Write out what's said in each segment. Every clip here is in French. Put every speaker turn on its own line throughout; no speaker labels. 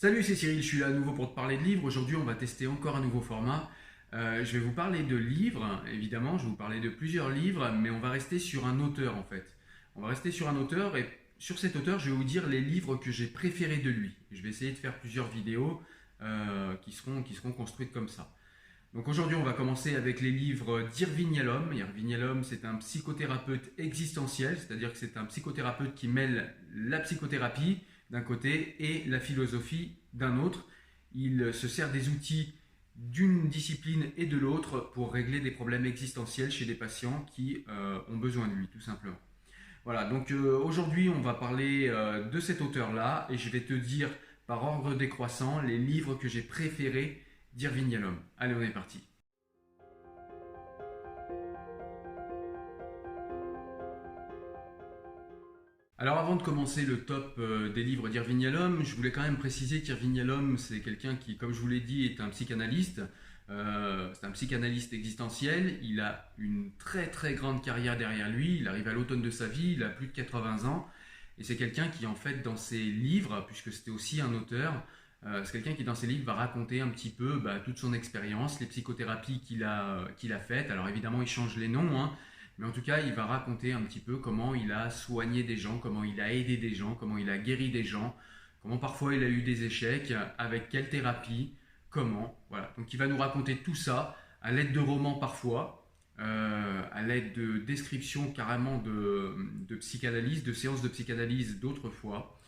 Salut, c'est Cyril, je suis là à nouveau pour te parler de livres. Aujourd'hui, on va tester encore un nouveau format. Je vais vous parler de livres, évidemment, je vais vous parler de plusieurs livres, mais on va rester sur un auteur en fait. On va rester sur un auteur et sur cet auteur, je vais vous dire les livres que j'ai préférés de lui. Je vais essayer de faire plusieurs vidéos qui seront construites comme ça. Donc aujourd'hui, on va commencer avec les livres d'Irving Yalom. Irving Yalom, c'est un psychothérapeute existentiel, c'est-à-dire que c'est un psychothérapeute qui mêle la psychothérapie d'un côté et la philosophie d'un autre. Il se sert des outils d'une discipline et de l'autre pour régler des problèmes existentiels chez des patients qui ont besoin de lui, tout simplement. Voilà, donc aujourd'hui, on va parler de cet auteur-là et je vais te dire par ordre décroissant les livres que j'ai préférés d'Irving Yalom. Allez, on est parti. Alors avant de commencer le top des livres d'Irving Yalom, je voulais quand même préciser qu'Irving Yalom, c'est quelqu'un qui, comme je vous l'ai dit, est un psychanalyste. C'est un psychanalyste existentiel. Il a une très très grande carrière derrière lui. Il arrive à l'automne de sa vie, il a plus de 80 ans. Et c'est quelqu'un qui, en fait, dans ses livres, puisque c'était aussi un auteur, c'est quelqu'un qui, dans ses livres, va raconter un petit peu toute son expérience, les psychothérapies qu'il a faites. Alors évidemment, il change les noms, hein, mais en tout cas, il va raconter un petit peu comment il a soigné des gens, comment il a aidé des gens, comment il a guéri des gens, comment parfois il a eu des échecs, avec quelle thérapie, comment. Voilà. Donc il va nous raconter tout ça à l'aide de romans parfois, à l'aide de descriptions carrément de psychanalyse, de séances de psychanalyse d'autres fois.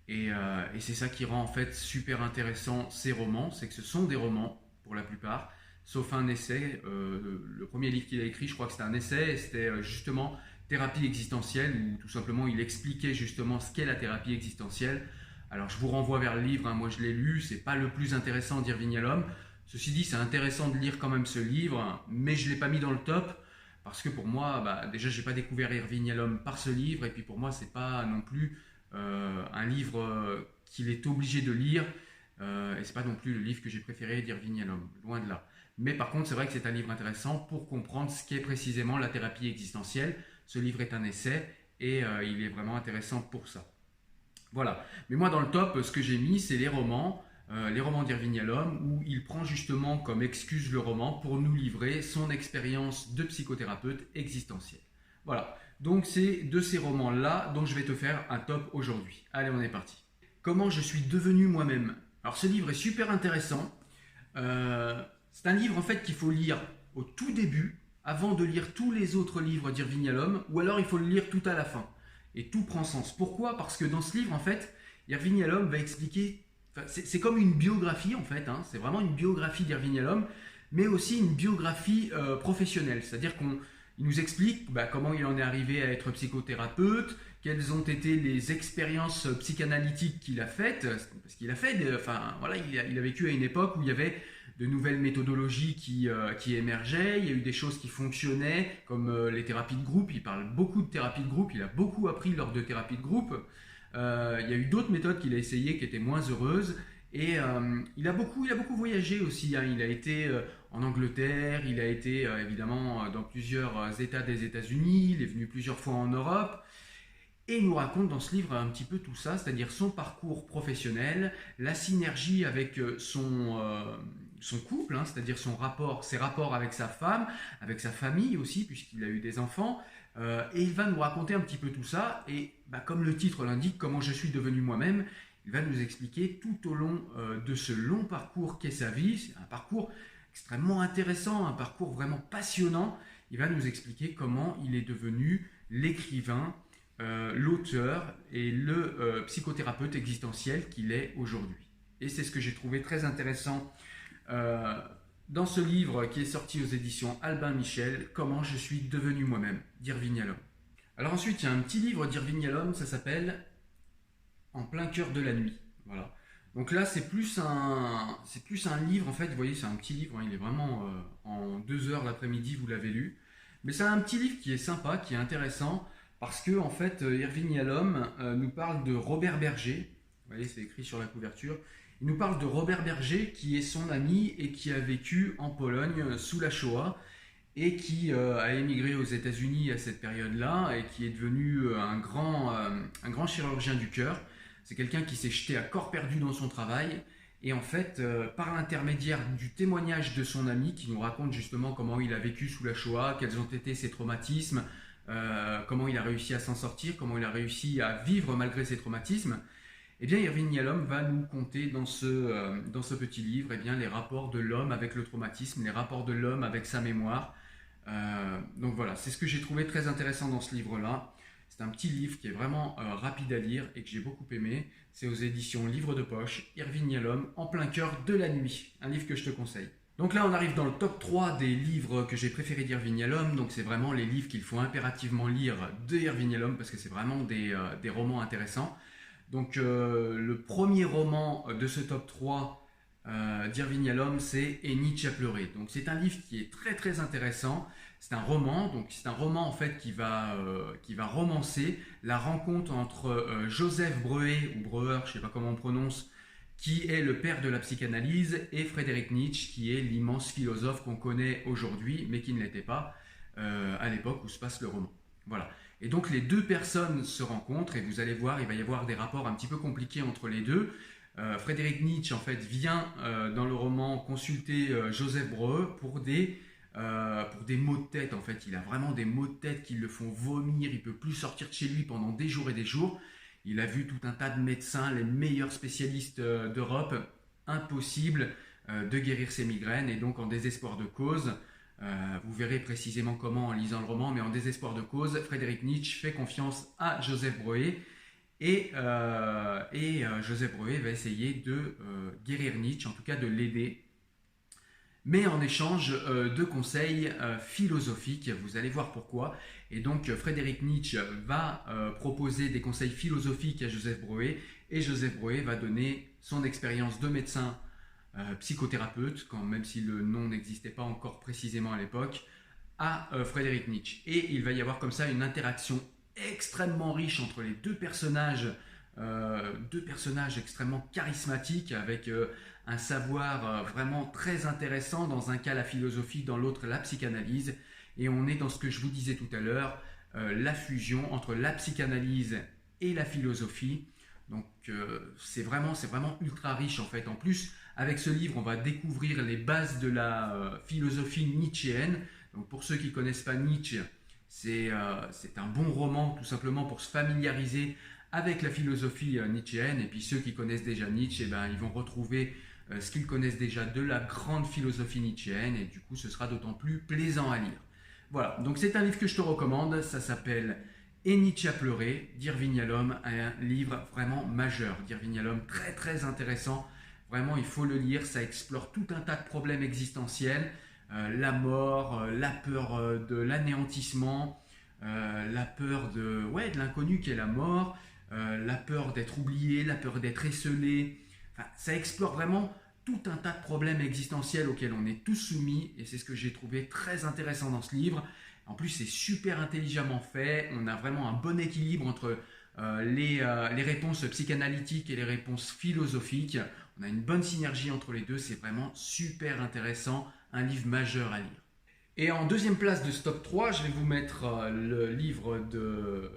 Et c'est ça qui rend en fait super intéressant ces romans, c'est que ce sont des romans pour la plupart, sauf un essai. Le premier livre qu'il a écrit, je crois que c'était un essai, et c'était justement thérapie existentielle, où tout simplement il expliquait justement ce qu'est la thérapie existentielle. Alors je vous renvoie vers le livre, hein, moi je l'ai lu, c'est pas le plus intéressant d'Irving Yalom. Ceci dit, c'est intéressant de lire quand même ce livre, mais je ne l'ai pas mis dans le top, parce que pour moi, déjà je n'ai pas découvert Irving Yalom par ce livre, et puis pour moi c'est pas non plus un livre qu'il est obligé de lire, et c'est pas non plus le livre que j'ai préféré d'Irving Yalom, loin de là. Mais par contre, c'est vrai que c'est un livre intéressant pour comprendre ce qu'est précisément la thérapie existentielle. Ce livre est un essai et il est vraiment intéressant pour ça. Voilà. Mais moi, dans le top, ce que j'ai mis, c'est les romans d'Irving Yalom, où il prend justement comme excuse le roman pour nous livrer son expérience de psychothérapeute existentiel. Voilà. Donc c'est de ces romans-là dont je vais te faire un top aujourd'hui. Allez, on est parti. Comment je suis devenu moi-même. Alors ce livre est super intéressant. C'est un livre en fait qu'il faut lire au tout début, avant de lire tous les autres livres d'Irving Yalom, ou alors il faut le lire tout à la fin. Et tout prend sens. Pourquoi? Parce que dans ce livre, en fait, Irving Yalom va expliquer. C'est comme une biographie, en fait. Hein, c'est vraiment une biographie d'Irving Yalom, mais aussi une biographie professionnelle. C'est-à-dire qu'il nous explique comment il en est arrivé à être psychothérapeute, quelles ont été les expériences psychanalytiques qu'il a faites, parce qu'il a fait, voilà, il a vécu à une époque où il y avait de nouvelles méthodologies qui émergeaient, il y a eu des choses qui fonctionnaient, comme les thérapies de groupe. Il parle beaucoup de thérapie de groupe, il a beaucoup appris lors de thérapies de groupe. Il y a eu d'autres méthodes qu'il a essayées qui étaient moins heureuses. Et il a beaucoup voyagé aussi, hein. Il a été en Angleterre, il a été évidemment dans plusieurs États des États-Unis, il est venu plusieurs fois en Europe. Et il nous raconte dans ce livre un petit peu tout ça, c'est-à-dire son parcours professionnel, la synergie avec son couple, hein, c'est-à-dire ses rapports avec sa femme, avec sa famille aussi, puisqu'il a eu des enfants. Et il va nous raconter un petit peu tout ça. Et comme le titre l'indique, comment je suis devenu moi-même, il va nous expliquer tout au long de ce long parcours qu'est sa vie. C'est un parcours extrêmement intéressant, un parcours vraiment passionnant. Il va nous expliquer comment il est devenu l'écrivain, l'auteur et le psychothérapeute existentiel qu'il est aujourd'hui. Et c'est ce que j'ai trouvé très intéressant dans ce livre qui est sorti aux éditions Albin Michel, Comment je suis devenu moi-même, d'Irving Yalom. Alors ensuite, il y a un petit livre d'Irving Yalom, ça s'appelle En plein cœur de la nuit. Voilà. Donc là, c'est plus un livre, en fait, vous voyez, c'est un petit livre, hein, il est vraiment en 2 heures l'après-midi, vous l'avez lu. Mais c'est un petit livre qui est sympa, qui est intéressant, parce que en fait, Irving Yalom nous parle de Robert Berger. Vous voyez, c'est écrit sur la couverture. Il nous parle de Robert Berger, qui est son ami et qui a vécu en Pologne sous la Shoah et qui a émigré aux États-Unis à cette période-là et qui est devenu un grand chirurgien du cœur. C'est quelqu'un qui s'est jeté à corps perdu dans son travail. Et en fait, par l'intermédiaire du témoignage de son ami qui nous raconte justement comment il a vécu sous la Shoah, quels ont été ses traumatismes, comment il a réussi à s'en sortir, comment il a réussi à vivre malgré ses traumatismes, eh bien Irving Yalom va nous conter dans ce petit livre eh bien, les rapports de l'homme avec le traumatisme, les rapports de l'homme avec sa mémoire. Donc voilà, c'est ce que j'ai trouvé très intéressant dans ce livre-là. C'est un petit livre qui est vraiment rapide à lire et que j'ai beaucoup aimé. C'est aux éditions Livre de Poche, Irving Yalom, En plein cœur de la nuit. Un livre que je te conseille. Donc là, on arrive dans le top 3 des livres que j'ai préférés d'Irving Yalom. Donc c'est vraiment les livres qu'il faut impérativement lire de Irving Yalom parce que c'est vraiment des romans intéressants. Donc le premier roman de ce top 3 d'Irving Yalom, c'est Et Nietzsche a pleuré. Donc c'est un livre qui est très très intéressant. C'est un roman, donc c'est un roman en fait qui va romancer la rencontre entre Joseph Breuer ou Breuer, je ne sais pas comment on prononce, qui est le père de la psychanalyse, et Friedrich Nietzsche, qui est l'immense philosophe qu'on connaît aujourd'hui, mais qui ne l'était pas à l'époque où se passe le roman. Voilà. Et donc les deux personnes se rencontrent et vous allez voir, il va y avoir des rapports un petit peu compliqués entre les deux. Friedrich Nietzsche en fait vient dans le roman consulter Joseph Breuer pour des maux de tête. En fait, il a vraiment des maux de tête qui le font vomir, il peut plus sortir de chez lui pendant des jours et des jours. Il a vu tout un tas de médecins, les meilleurs spécialistes d'Europe, impossible de guérir ses migraines et donc en désespoir de cause. Vous verrez précisément comment en lisant le roman, mais en désespoir de cause, Friedrich Nietzsche fait confiance à Joseph Breuer et Joseph Breuer va essayer de guérir Nietzsche, en tout cas de l'aider, mais en échange de conseils philosophiques. Vous allez voir pourquoi. Et donc Friedrich Nietzsche va proposer des conseils philosophiques à Joseph Breuer et Joseph Breuer va donner son expérience de médecin psychothérapeute, même si le nom n'existait pas encore précisément à l'époque, à Friedrich Nietzsche. Et il va y avoir comme ça une interaction extrêmement riche entre les deux personnages extrêmement charismatiques, avec un savoir vraiment très intéressant, dans un cas la philosophie, dans l'autre la psychanalyse. Et on est dans ce que je vous disais tout à l'heure, la fusion entre la psychanalyse et la philosophie. Donc c'est vraiment ultra riche en fait. En plus, avec ce livre, on va découvrir les bases de la philosophie nietzschéenne. Donc pour ceux qui ne connaissent pas Nietzsche, c'est un bon roman tout simplement pour se familiariser avec la philosophie nietzschéenne. Et puis ceux qui connaissent déjà Nietzsche, ils vont retrouver ce qu'ils connaissent déjà de la grande philosophie nietzschéenne. Et du coup, ce sera d'autant plus plaisant à lire. Voilà, donc c'est un livre que je te recommande. Ça s'appelle Et Nietzsche a pleuré d'Irving Yalom, un livre vraiment majeur d'Irving Yalom, très très intéressant. Vraiment, il faut le lire, ça explore tout un tas de problèmes existentiels, la mort, la peur de l'anéantissement, la peur de l'inconnu qui est la mort, la peur d'être oublié, la peur d'être esseulé. Enfin, ça explore vraiment tout un tas de problèmes existentiels auxquels on est tous soumis, et c'est ce que j'ai trouvé très intéressant dans ce livre. En plus, c'est super intelligemment fait, on a vraiment un bon équilibre entre les réponses psychanalytiques et les réponses philosophiques. On a une bonne synergie entre les deux, c'est vraiment super intéressant, un livre majeur à lire. Et en deuxième place de ce top 3, je vais vous mettre le livre de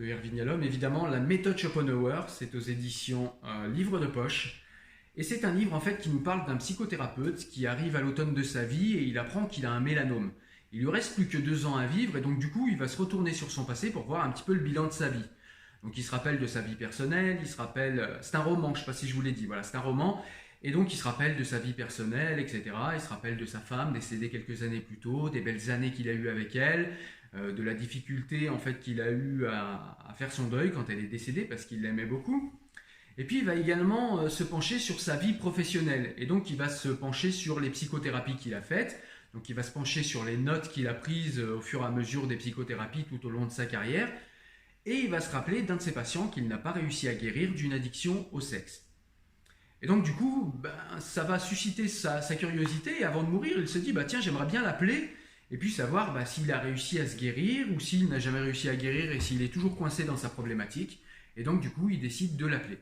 Irving Yalom, évidemment, La méthode Schopenhauer, c'est aux éditions Livre de Poche. Et c'est un livre en fait qui nous parle d'un psychothérapeute qui arrive à l'automne de sa vie et il apprend qu'il a un mélanome. Il lui reste plus que 2 ans à vivre et donc du coup il va se retourner sur son passé pour voir un petit peu le bilan de sa vie. Donc il se rappelle de sa vie personnelle, il se rappelle, c'est un roman, je ne sais pas si je vous l'ai dit, voilà, c'est un roman, et donc il se rappelle de sa vie personnelle, etc. Il se rappelle de sa femme décédée quelques années plus tôt, des belles années qu'il a eues avec elle, de la difficulté en fait qu'il a eu à faire son deuil quand elle est décédée parce qu'il l'aimait beaucoup. Et puis il va également se pencher sur sa vie professionnelle, et donc il va se pencher sur les psychothérapies qu'il a faites. Donc il va se pencher sur les notes qu'il a prises au fur et à mesure des psychothérapies tout au long de sa carrière. Et il va se rappeler d'un de ses patients qu'il n'a pas réussi à guérir d'une addiction au sexe. Et donc du coup, ça va susciter sa curiosité. Et avant de mourir, il se dit, tiens, j'aimerais bien l'appeler. Et puis savoir s'il a réussi à se guérir ou s'il n'a jamais réussi à guérir et s'il est toujours coincé dans sa problématique. Et donc du coup, il décide de l'appeler.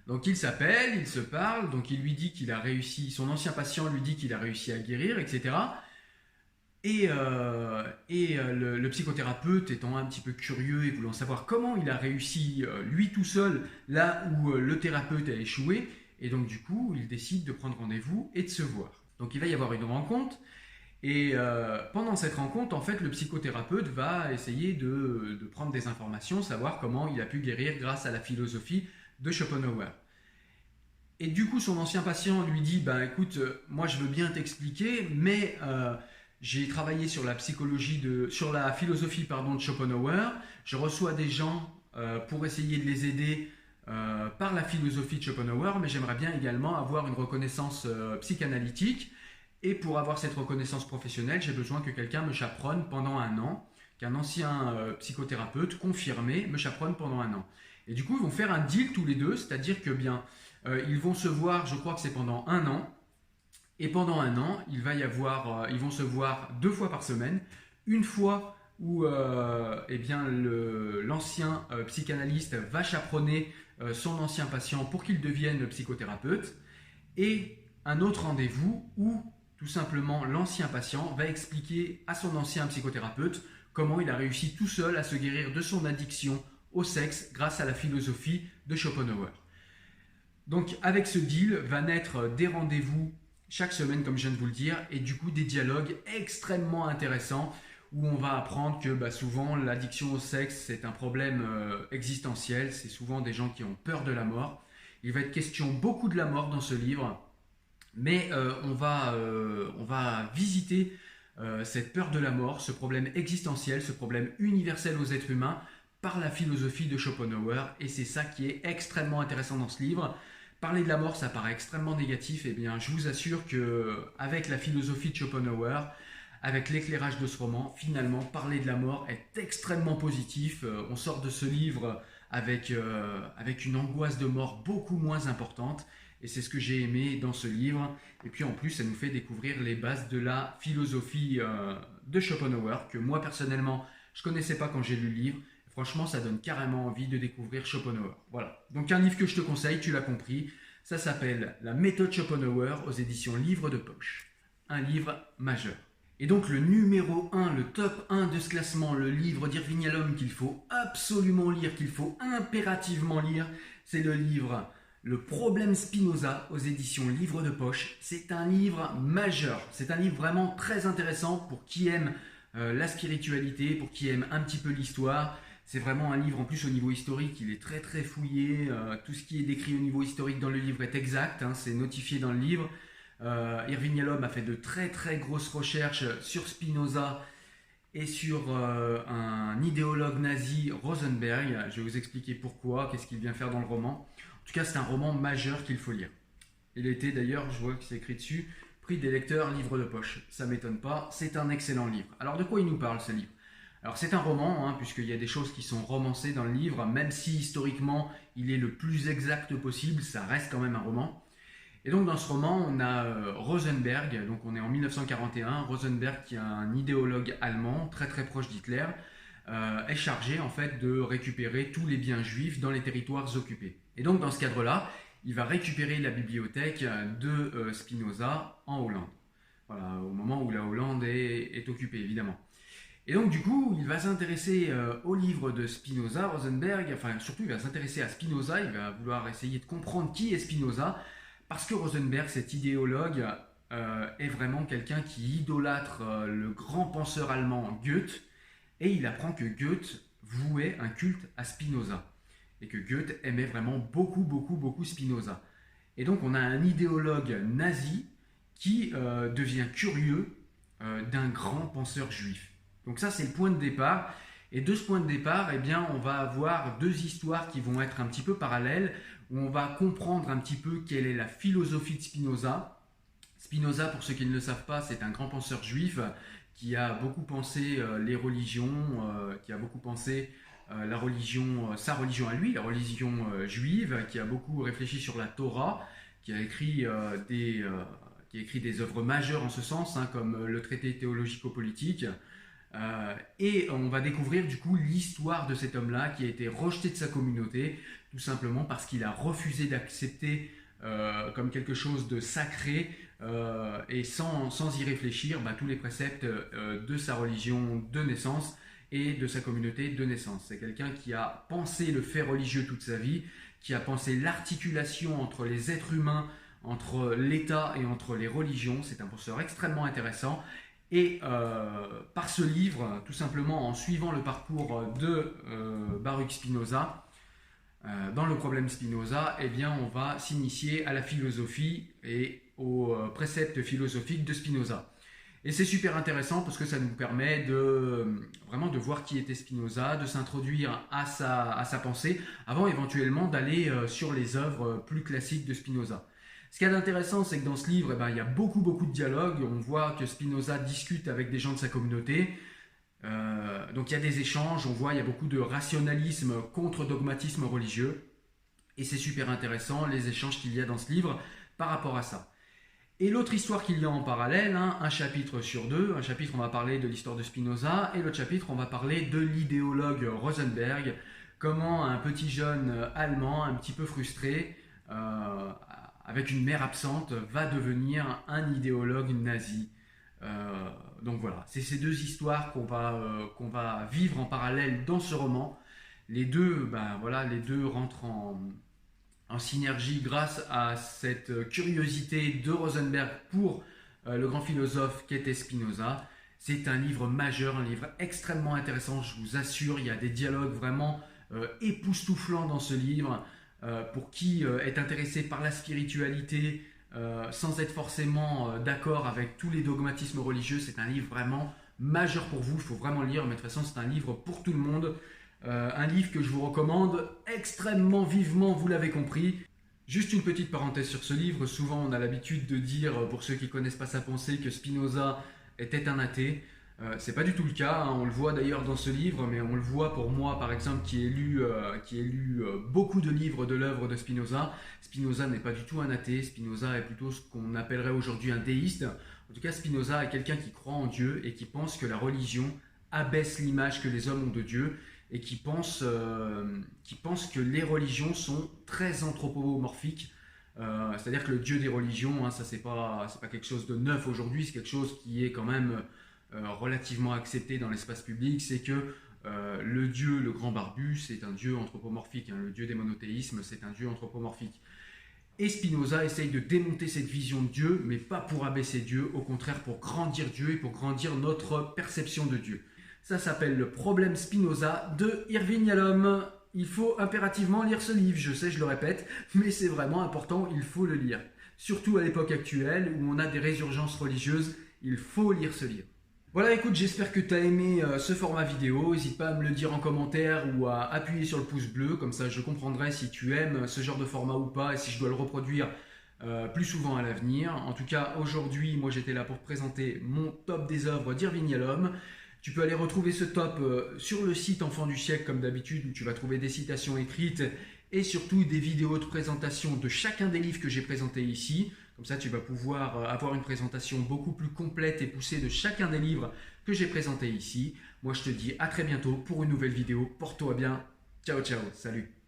Donc il s'appelle, il se parle, donc il lui dit qu'il a réussi, son ancien patient lui dit qu'il a réussi à guérir, etc. Le psychothérapeute étant un petit peu curieux et voulant savoir comment il a réussi lui tout seul là où le thérapeute a échoué, et donc du coup il décide de prendre rendez-vous et de se voir. Donc il va y avoir une rencontre, et pendant cette rencontre, en fait, le psychothérapeute va essayer de prendre des informations, savoir comment il a pu guérir grâce à la philosophie de Schopenhauer. Et du coup, son ancien patient lui dit, ben écoute, moi je veux bien t'expliquer, mais j'ai travaillé sur la sur la philosophie pardon, de Schopenhauer. Je reçois des gens pour essayer de les aider par la philosophie de Schopenhauer, mais j'aimerais bien également avoir une reconnaissance psychanalytique. Et pour avoir cette reconnaissance professionnelle, j'ai besoin que quelqu'un me chaperonne pendant un an, qu'un ancien psychothérapeute confirmé me chaperonne pendant un an. Et du coup, ils vont faire un deal tous les deux, c'est-à-dire que bien, ils vont se voir, je crois que c'est pendant un an, et pendant un an, ils vont se voir 2 fois par semaine, une fois où eh bien, l'ancien psychanalyste va chaperonner son ancien patient pour qu'il devienne psychothérapeute, et un autre rendez-vous où tout simplement l'ancien patient va expliquer à son ancien psychothérapeute comment il a réussi tout seul à se guérir de son addiction au sexe grâce à la philosophie de Schopenhauer. Donc avec ce deal va naître des rendez-vous chaque semaine, comme je viens de vous le dire, et du coup des dialogues extrêmement intéressants où on va apprendre que souvent l'addiction au sexe c'est un problème existentiel, c'est souvent des gens qui ont peur de la mort. Il va être question beaucoup de la mort dans ce livre, mais on va visiter cette peur de la mort, ce problème existentiel, ce problème universel aux êtres humains par la philosophie de Schopenhauer, et c'est ça qui est extrêmement intéressant dans ce livre. Parler de la mort, ça paraît extrêmement négatif, et bien je vous assure que avec la philosophie de Schopenhauer, avec l'éclairage de ce roman, finalement parler de la mort est extrêmement positif. On sort de ce livre avec une angoisse de mort beaucoup moins importante, et c'est ce que j'ai aimé dans ce livre. Et puis en plus, ça nous fait découvrir les bases de la philosophie de Schopenhauer, que moi personnellement, je ne connaissais pas quand j'ai lu le livre. Franchement, ça donne carrément envie de découvrir Schopenhauer. Voilà. Donc un livre que je te conseille, tu l'as compris, ça s'appelle La méthode Schopenhauer aux éditions Livre de Poche. Un livre majeur. Et donc le numéro 1, le top 1 de ce classement, le livre d'Irving Yalom qu'il faut absolument lire, qu'il faut impérativement lire, c'est le livre Le problème Spinoza aux éditions Livre de Poche. C'est un livre majeur, c'est un livre vraiment très intéressant pour qui aime la spiritualité, pour qui aime un petit peu l'histoire. C'est vraiment un livre, en plus au niveau historique, il est très très fouillé. Tout ce qui est décrit au niveau historique dans le livre est exact, hein, c'est notifié dans le livre. Irving Yalom a fait de très très grosses recherches sur Spinoza et sur un idéologue nazi, Rosenberg. Je vais vous expliquer pourquoi, qu'est-ce qu'il vient faire dans le roman. En tout cas, c'est un roman majeur qu'il faut lire. Il a été d'ailleurs, je vois que c'est écrit dessus, prix des lecteurs Livre de Poche. Ça ne m'étonne pas, c'est un excellent livre. Alors de quoi il nous parle ce livre? Alors c'est un roman, hein, puisqu'il y a des choses qui sont romancées dans le livre, même si historiquement il est le plus exact possible, ça reste quand même un roman. Et donc dans ce roman, on a Rosenberg, donc on est en 1941, Rosenberg qui est un idéologue allemand très très proche d'Hitler, est chargé en fait de récupérer tous les biens juifs dans les territoires occupés. Et donc dans ce cadre-là, il va récupérer la bibliothèque de Spinoza en Hollande. Voilà, au moment où la Hollande est occupée évidemment. Et donc du coup, il va s'intéresser au livre de Spinoza, Rosenberg, enfin surtout il va s'intéresser à Spinoza, il va vouloir essayer de comprendre qui est Spinoza, parce que Rosenberg, cet idéologue, est vraiment quelqu'un qui idolâtre le grand penseur allemand Goethe, et il apprend que Goethe vouait un culte à Spinoza, et que Goethe aimait vraiment beaucoup, beaucoup, beaucoup Spinoza. Et donc on a un idéologue nazi qui devient curieux d'un grand penseur juif. Donc ça c'est le point de départ, et de ce point de départ, eh bien, on va avoir deux histoires qui vont être un petit peu parallèles, où on va comprendre un petit peu quelle est la philosophie de Spinoza. Spinoza, pour ceux qui ne le savent pas, c'est un grand penseur juif qui a beaucoup pensé les religions, qui a beaucoup pensé la religion, sa religion à lui, la religion juive, qui a beaucoup réfléchi sur la Torah, qui a écrit des œuvres majeures en ce sens, hein, comme le traité théologico-politique. Et on va découvrir du coup l'histoire de cet homme-là qui a été rejeté de sa communauté, tout simplement parce qu'il a refusé d'accepter comme quelque chose de sacré et sans y réfléchir tous les préceptes de sa religion de naissance et de sa communauté de naissance. C'est quelqu'un qui a pensé le fait religieux toute sa vie, qui a pensé l'articulation entre les êtres humains, entre l'État et entre les religions. C'est un penseur extrêmement intéressant. Et par ce livre, tout simplement en suivant le parcours de Baruch Spinoza, dans le problème Spinoza, eh bien, on va s'initier à la philosophie et aux préceptes philosophiques de Spinoza. Et c'est super intéressant parce que ça nous permet vraiment de voir qui était Spinoza, de s'introduire à sa pensée, avant éventuellement d'aller sur les œuvres plus classiques de Spinoza. Ce qu'il y a d'intéressant, c'est que dans ce livre, il y a beaucoup de dialogues. On voit que Spinoza discute avec des gens de sa communauté. Donc il y a des échanges, on voit il y a beaucoup de rationalisme contre dogmatisme religieux. Et c'est super intéressant les échanges qu'il y a dans ce livre par rapport à ça. Et l'autre histoire qu'il y a en parallèle, un chapitre sur deux, un chapitre on va parler de l'histoire de Spinoza et l'autre chapitre on va parler de l'idéologue Rosenberg, comment un petit jeune allemand un petit peu frustré, avec une mère absente, va devenir un idéologue nazi. Donc voilà, c'est ces deux histoires qu'on va vivre en parallèle dans ce roman. Les deux rentrent en synergie grâce à cette curiosité de Rosenberg pour le grand philosophe qu'était Spinoza. C'est un livre majeur, un livre extrêmement intéressant, je vous assure. Il y a des dialogues vraiment époustouflants dans ce livre. Pour qui est intéressé par la spiritualité, sans être forcément d'accord avec tous les dogmatismes religieux, c'est un livre vraiment majeur pour vous. Il faut vraiment le lire, mais de toute façon, c'est un livre pour tout le monde. Un livre que je vous recommande extrêmement vivement, vous l'avez compris. Juste une petite parenthèse sur ce livre. Souvent, on a l'habitude de dire, pour ceux qui ne connaissent pas sa pensée, que Spinoza était un athée. C'est pas du tout le cas, on le voit d'ailleurs dans ce livre, mais on le voit pour moi par exemple qui ai lu beaucoup de livres de l'œuvre de Spinoza. Spinoza n'est pas du tout un athée, Spinoza est plutôt ce qu'on appellerait aujourd'hui un déiste. En tout cas, Spinoza est quelqu'un qui croit en Dieu et qui pense que la religion abaisse l'image que les hommes ont de Dieu et qui pense que les religions sont très anthropomorphiques. C'est-à-dire que le Dieu des religions, ça c'est pas quelque chose de neuf aujourd'hui, c'est quelque chose qui est quand même relativement accepté dans l'espace public, c'est que le Dieu, le grand barbu, c'est un Dieu anthropomorphique. Le Dieu des monothéismes, c'est un Dieu anthropomorphique. Et Spinoza essaye de démonter cette vision de Dieu, mais pas pour abaisser Dieu, au contraire pour grandir Dieu et pour grandir notre perception de Dieu. Ça s'appelle Le problème Spinoza de Irving Yalom. Il faut impérativement lire ce livre, je sais, je le répète, mais c'est vraiment important, il faut le lire. Surtout à l'époque actuelle où on a des résurgences religieuses, il faut lire ce livre. Voilà, écoute, j'espère que tu as aimé ce format vidéo. N'hésite pas à me le dire en commentaire ou à appuyer sur le pouce bleu, comme ça je comprendrai si tu aimes ce genre de format ou pas et si je dois le reproduire plus souvent à l'avenir. En tout cas, aujourd'hui, moi j'étais là pour te présenter mon top des œuvres d'Irving Yalom. Tu peux aller retrouver ce top sur le site Enfants du siècle comme d'habitude, où tu vas trouver des citations écrites et surtout des vidéos de présentation de chacun des livres que j'ai présentés ici. Comme ça, tu vas pouvoir avoir une présentation beaucoup plus complète et poussée de chacun des livres que j'ai présentés ici. Moi, je te dis à très bientôt pour une nouvelle vidéo. Porte-toi bien. Ciao, ciao. Salut.